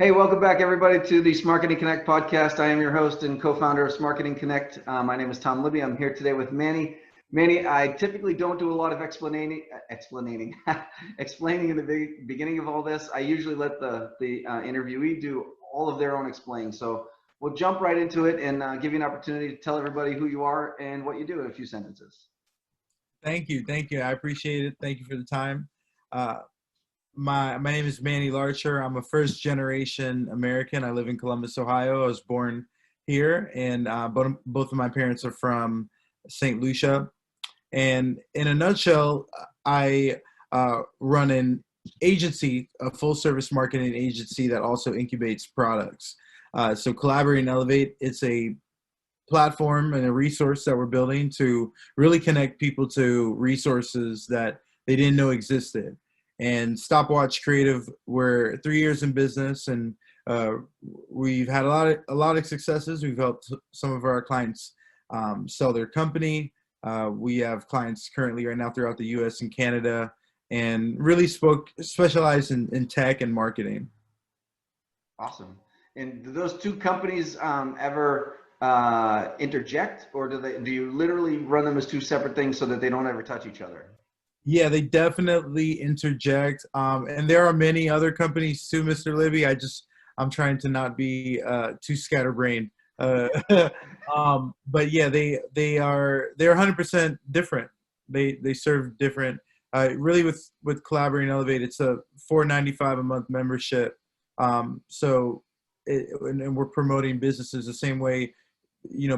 Hey, welcome back, everybody, to the Smarketing CONNECT podcast. I am your host and co-founder of Smarketing CONNECT. My name is Tom Libby. I'm here today with Manny. Manny, I typically don't do a lot of explaining in the beginning of all this. I usually let the interviewee do all of their own explaining. So we'll jump right into it and give you an opportunity to tell everybody who you are and what you do in a few sentences. Thank you. I appreciate it. Thank you for the time. My name is Manny Larcher. I'm a first generation American. I live in Columbus, Ohio. I was born here, and both of my parents are from St. Lucia. And in a nutshell, I run an agency, a full service marketing agency that also incubates products. So Collaborate and Elevate, it's a platform and a resource that we're building to really connect people to resources that they didn't know existed. And Stopwatch Creative, we're 3 years in business, and we've had a lot of successes. We've helped some of our clients sell their company. We have clients currently right now throughout the U.S. and Canada, and really specialize in tech and marketing. Awesome. And do those two companies ever interject, or do you literally run them as two separate things so that they don't ever touch each other? Yeah, they definitely interject. And there are many other companies too, Mr. Libby. I'm trying to not be too scatterbrained. But yeah, they're 100% different. They serve different. Really, with Collaborate and Elevate, it's a $4.95 a month membership. And we're promoting businesses the same way,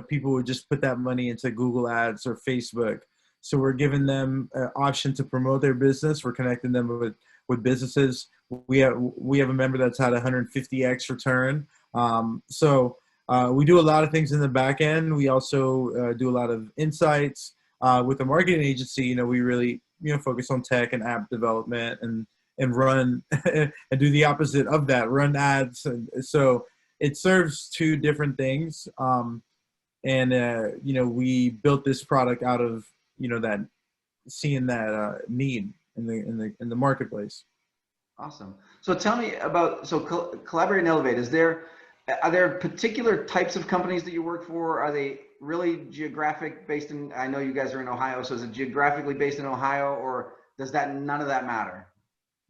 people would just put that money into Google Ads or Facebook. So we're giving them an option to promote their business. We're connecting them with businesses. We have a member that's had 150x return. We do a lot of things in the back end. We also do a lot of insights. With the marketing agency, we really focus on tech and app development and run and do the opposite of that, run ads. And so it serves two different things. We built this product out of that seeing that need in the marketplace. Awesome. So tell me about Collaborate and Elevate. Are there particular types of companies that you work for? Are they really geographic based in? I know you guys are in Ohio, so is it geographically based in Ohio, or does none of that matter?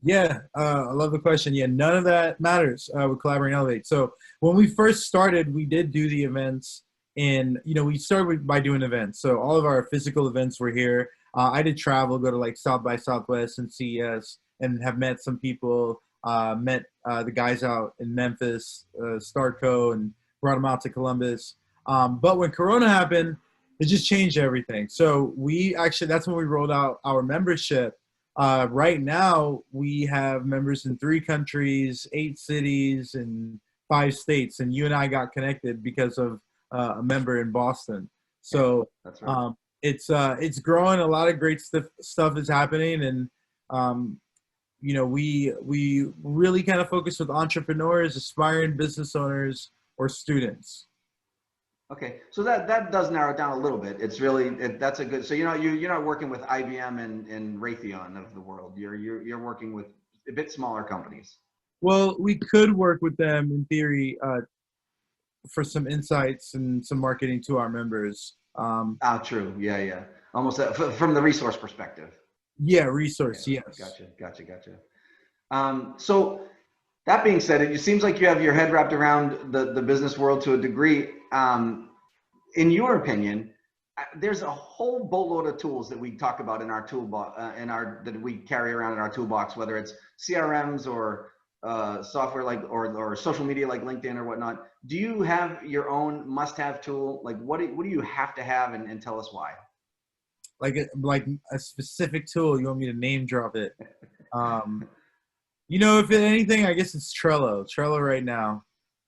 Yeah, I love the question. Yeah, none of that matters with Collaborate and Elevate. So when we first started, we did do the events. And, we started by doing events. So all of our physical events were here. I did travel, go to like South by Southwest and CES, and have met some people, met the guys out in Memphis, Starco, and brought them out to Columbus. But when Corona happened, it just changed everything. So that's when we rolled out our membership. Right now, we have members in 3 countries, 8 cities, and 5 states. And you and I got connected because of a member in Boston. So that's right. It's growing. A lot of great stuff is happening, and we really kind of focus with entrepreneurs, aspiring business owners, or students. Okay, so that does narrow it down a little bit. It's really that's a good. So you're not working with IBM and Raytheon of the world. You're working with a bit smaller companies. Well, we could work with them in theory. For some insights and some marketing to our members. True. Yeah. Almost from the resource perspective. Yeah, resource. Yeah. Yes. Gotcha. So that being said, it seems like you have your head wrapped around the business world to a degree. In your opinion, there's a whole boatload of tools that we talk about in our toolbox, that we carry around in our toolbox, whether it's CRMs or software or social media like LinkedIn or whatnot. Do you have your own must-have tool? Like what do you have to have, and tell us why? Like a specific tool, you want me to name drop it? If anything, I guess it's Trello. Trello right now.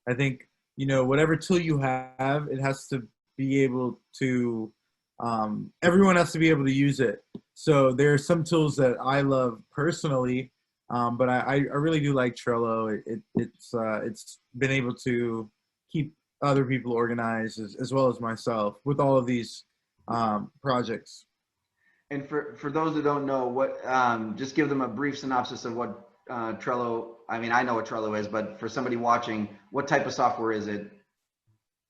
I think, whatever tool you have, it has to be able to, everyone has to be able to use it. So there are some tools that I love personally, but I really do like Trello. It's been able to keep other people organized as well as myself with all of these projects. And for those that don't know, what just give them a brief synopsis of what Trello? I mean, I know what Trello is, but for somebody watching, what type of software is it?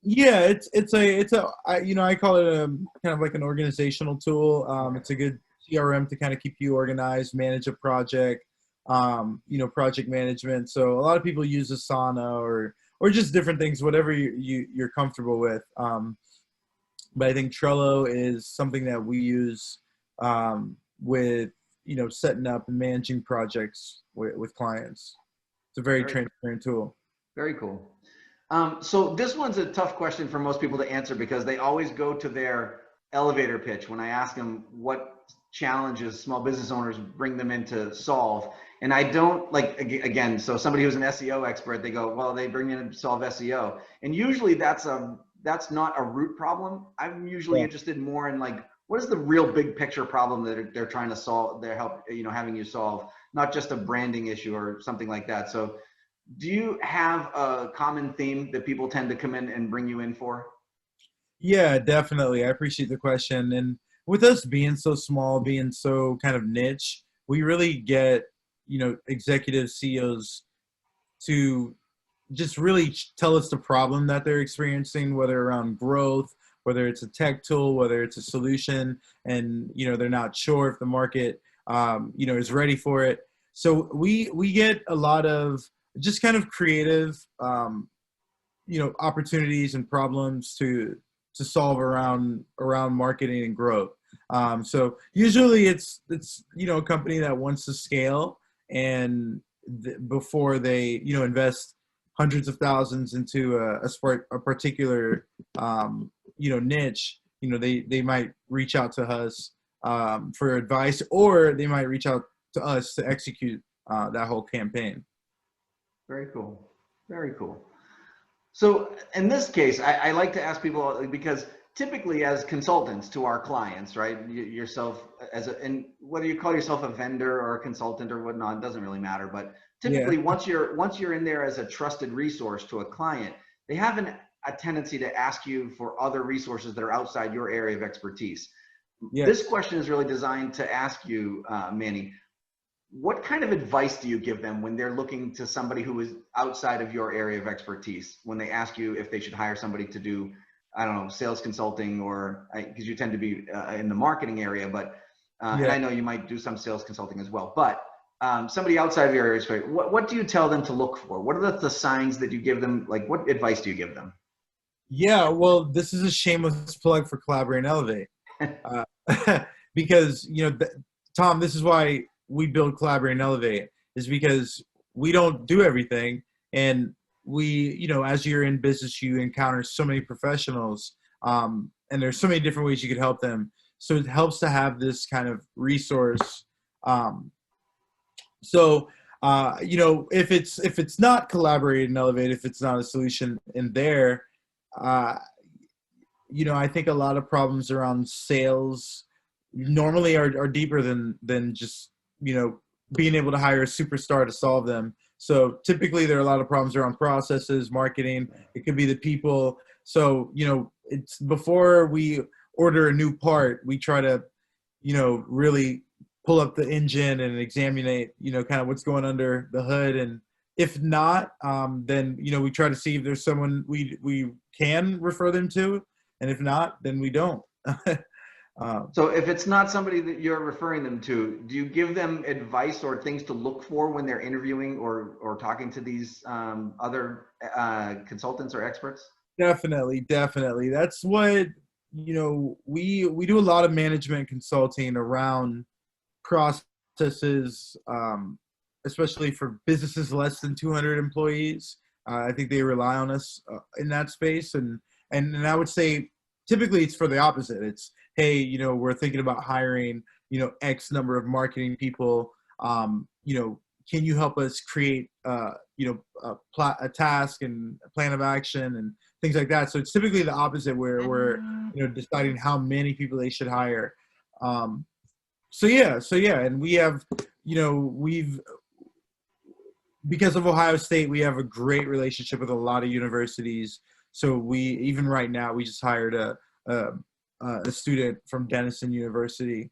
Yeah, I call it a kind of like an organizational tool. It's a good CRM to kind of keep you organized, manage a project, project management. So a lot of people use Asana or just different things, whatever you're comfortable with. But I think Trello is something that we use with setting up and managing projects with clients. It's a very Very, transparent tool. very cool. So this one's a tough question for most people to answer because they always go to their elevator pitch when I ask them what challenges small business owners bring them in to solve. And I don't like, again, so somebody who's an SEO expert, they go, well, they bring me in to solve SEO. And usually that's not a root problem. I'm usually Yeah. interested more in like, what is the real big picture problem that they're trying to solve, having you solve, not just a branding issue or something like that. So do you have a common theme that people tend to come in and bring you in for? Yeah, definitely. I appreciate the question. And with us being so small, being so kind of niche, we really get, executive CEOs to just really tell us the problem that they're experiencing, whether around growth, whether it's a tech tool, whether it's a solution, and they're not sure if the market is ready for it. So we get a lot of just kind of creative opportunities and problems to solve around marketing and growth. So usually it's a company that wants to scale, and before they invest hundreds of thousands into a particular niche, they might reach out to us for advice, or they might reach out to us to execute that whole campaign. Very cool. Very cool. So in this case, I like to ask people because typically as consultants to our clients, right? Yourself and whether you call yourself a vendor or a consultant or whatnot, it doesn't really matter. But Yeah. typically once you're in there as a trusted resource to a client, they have a tendency to ask you for other resources that are outside your area of expertise. This Yes. question is really designed to ask you, Manny, what kind of advice do you give them when they're looking to somebody who is outside of your area of expertise, when they ask you if they should hire somebody to do, I don't know, sales consulting, or because you tend to be in the marketing area, but and Yeah. I know you might do some sales consulting as well, but somebody outside of your area of expertise, what do you tell them to look for? What are the signs that you give them? Like, what advice do you give them? Yeah, well, this is a shameless plug for Collaborate and Elevate, uh, because Tom, this is why we build Collaborate and Elevate, is because we don't do everything, and we, as you're in business, you encounter so many professionals, and there's so many different ways you could help them. So it helps to have this kind of resource. Um, so if it's not Collaborate and Elevate, if it's not a solution in there. Uh, I think a lot of problems around sales normally are deeper than just, being able to hire a superstar to solve them. So typically there are a lot of problems around processes, marketing. It could be the people. So, it's before we order a new part, we try to, really pull up the engine and examine, kind of what's going under the hood. And if not, then, we try to see if there's someone we can refer them to. And if not, then we don't. So if it's not somebody that you're referring them to, do you give them advice or things to look for when they're interviewing or talking to these other consultants or experts? Definitely, definitely. That's what, we do a lot of management consulting around processes, especially for businesses less than 200 employees. I think they rely on us in that space, and I would say typically it's for the opposite. It's, hey, we're thinking about hiring, X number of marketing people. Can you help us create, a task and a plan of action and things like that. So it's typically the opposite, where we're, deciding how many people they should hire. So yeah, and we have, we've, because of Ohio State, we have a great relationship with a lot of universities. So even right now, we just hired a student from Denison University.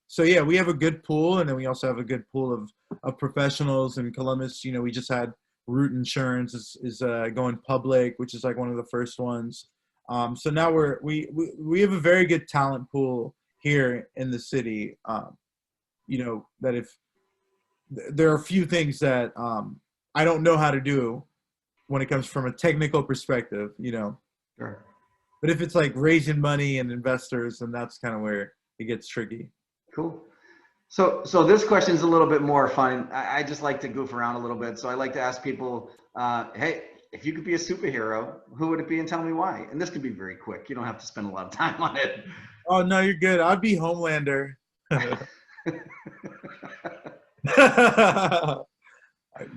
So yeah, we have a good pool, and then we also have a good pool of professionals in Columbus. You know, we just had Root Insurance is going public, which is like one of the first ones. So now we have a very good talent pool here in the city. You know, that if there are a few things that I don't know how to do when it comes from a technical perspective, you know. Sure. But if it's like raising money and investors, then that's kind of where it gets tricky. Cool. So this question is a little bit more fun. I just like to goof around a little bit. So I like to ask people, hey, if you could be a superhero, who would it be and tell me why? And this could be very quick. You don't have to spend a lot of time on it. Oh no, you're good. I'd be Homelander.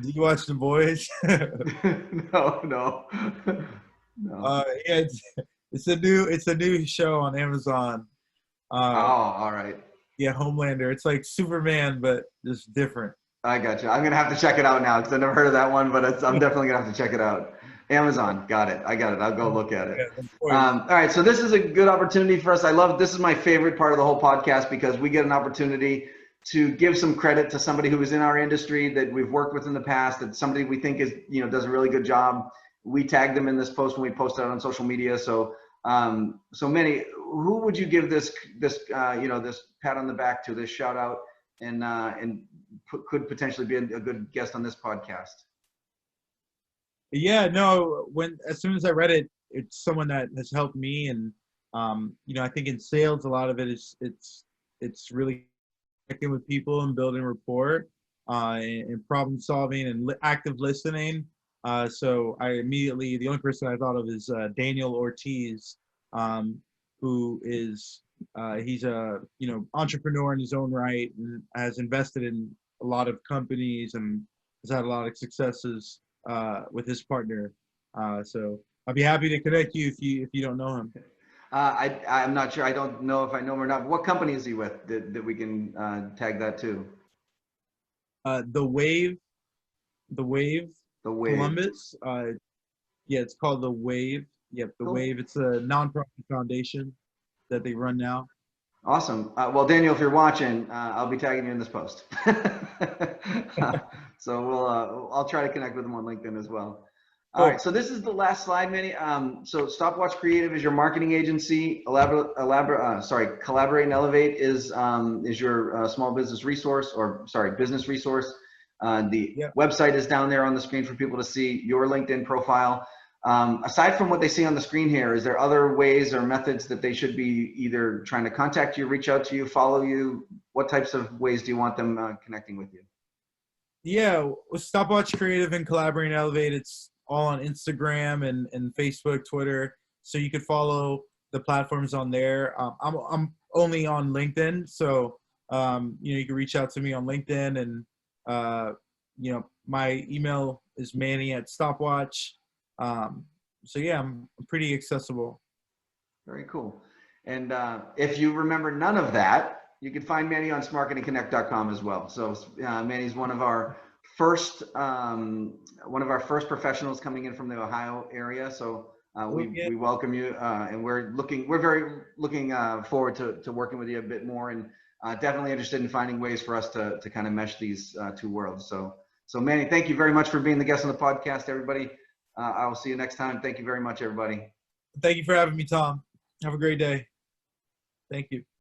Do you watch The Boys? No, no, no. Yeah, it's a new show on Amazon. Oh, all right. Yeah, Homelander. It's like Superman, but just different. I got you. I'm gonna have to check it out now because I never heard of that one, but I'm definitely gonna have to check it out. Amazon, got it. I got it. I'll go look at it. Yeah, of course. All right, so this is a good opportunity for us. This is my favorite part of the whole podcast because we get an opportunity to give some credit to somebody who is in our industry that we've worked with in the past, that somebody we think is, you know, does a really good job. We tag them in this post when we post it on social media. So, so Manny, who would you give this you know, this pat on the back to, this shout out, and could potentially be a good guest on this podcast? Yeah, no, as soon as I read it, it's someone that has helped me, and you know, I think in sales a lot of it is it's really connecting with people and building rapport, and problem solving and active listening. So the only person I thought of is Daniel Ortiz, who is he's a, you know, entrepreneur in his own right and has invested in a lot of companies and has had a lot of successes with his partner. So I'll be happy to connect you if you don't know him. I'm not sure. I don't know if I know him or not. What company is he with that we can tag that to? The Wave, the Wave, The Wave. Columbus. Yeah, it's called The Wave. Yep, The Cool. Wave. It's a nonprofit foundation that they run now. Awesome. Well, Daniel, if you're watching, I'll be tagging you in this post. So I'll try to connect with him on LinkedIn as well. All right, so this is the last slide, Manny. So Stopwatch Creative is your marketing agency. Collaborate and Elevate is your small business resource, or sorry, business resource. The website is down there on the screen for people to see your LinkedIn profile. Aside from what they see on the screen here, is there other ways or methods that they should be either trying to contact you, reach out to you, follow you? What types of ways do you want them connecting with you? Yeah, with Stopwatch Creative and Collaborate and Elevate, it's all on Instagram and Facebook, Twitter. So you could follow the platforms on there. I'm only on LinkedIn, so you know, you can reach out to me on LinkedIn, and you know, my email is Manny@Stopwatch. So yeah, I'm pretty accessible. Very cool. And if you remember none of that, you can find Manny on smarketingconnect.com as well. So Manny's one of our first professionals coming in from the Ohio area. So we welcome you, and we're very looking forward to working with you a bit more, and definitely interested in finding ways for us to kind of mesh these two worlds. So Manny, thank you very much for being the guest on the podcast, everybody. I will see you next time. Thank you very much, everybody. Thank you for having me, Tom. Have a great day. Thank you.